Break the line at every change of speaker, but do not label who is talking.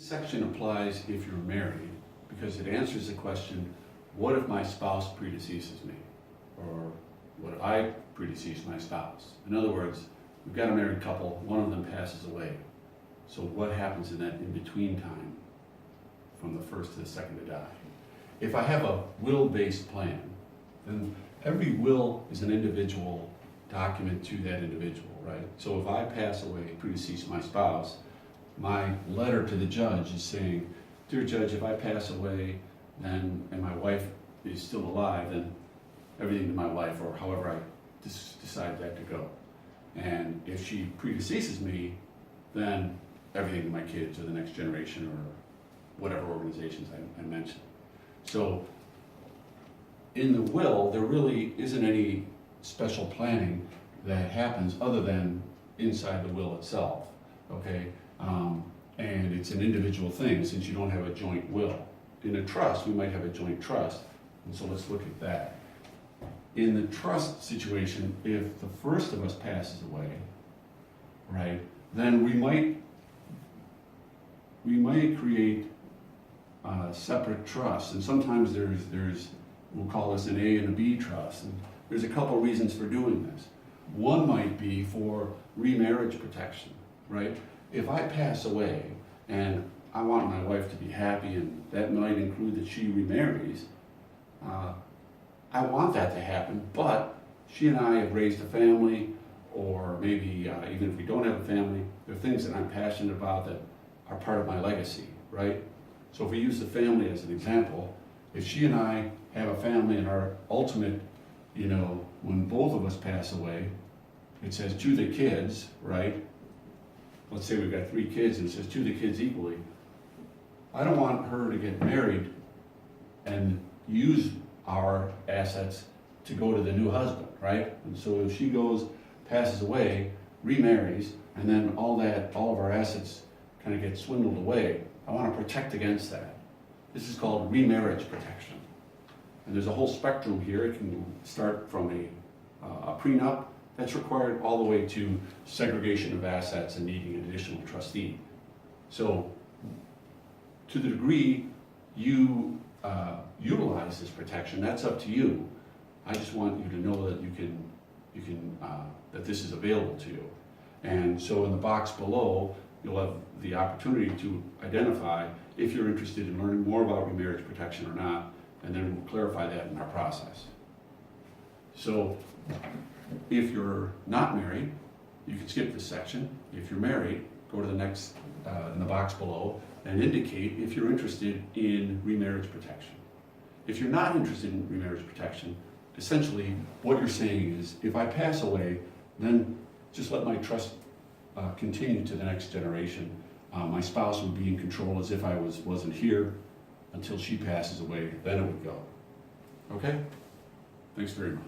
Section applies if you're married because it answers the question, what if my spouse predeceases me? Or what if I predecease my spouse? In other words, we've got a married couple, one of them passes away. So what happens in that in-between time from the first to the second to die? If I have a will-based plan, then every will is an individual document to that individual, right? So if I pass away, predecease my spouse, my letter to the judge is saying, dear judge, if I pass away then and my wife is still alive, then everything to my wife, or however I decide that to go. And if she predeceases me, then everything to my kids or the next generation or whatever organizations I mentioned. So in the will, there really isn't any special planning that happens other than inside the will itself, okay? And it's an individual thing since you don't have a joint will. In a trust, we might have a joint trust, and so let's look at that. In the trust situation, if the first of us passes away, right, then we might create separate trusts, and sometimes there's we'll call this an A and a B trust, and there's a couple reasons for doing this. One might be for remarriage protection, right? If I pass away and I want my wife to be happy, and that might include that she remarries, I want that to happen, but she and I have raised a family, or maybe even if we don't have a family, there are things that I'm passionate about that are part of my legacy, right? So if we use the family as an example, if she and I have a family and our ultimate, when both of us pass away, it says to the kids, right? Let's say we've got 3 kids and it says to the kids equally. I don't want her to get married and use our assets to go to the new husband, right? And so if she passes away, remarries, and then all of our assets kind of get swindled away, I want to protect against that. This is called remarriage protection. And there's a whole spectrum here. It can start from a prenup that's required all the way to segregation of assets and needing an additional trustee. So to the degree you utilize this protection, that's up to you. I just want you to know that that this is available to you. And so in the box below, you'll have the opportunity to identify if you're interested in learning more about remarriage protection or not, and then we'll clarify that in our process. So if you're not married, you can skip this section. If you're married, go to the next in the box below and indicate if you're interested in remarriage protection. If you're not interested in remarriage protection, essentially what you're saying is, if I pass away, then just let my trust continue to the next generation. My spouse would be in control as if I wasn't here until she passes away, then it would go. Okay? Thanks very much.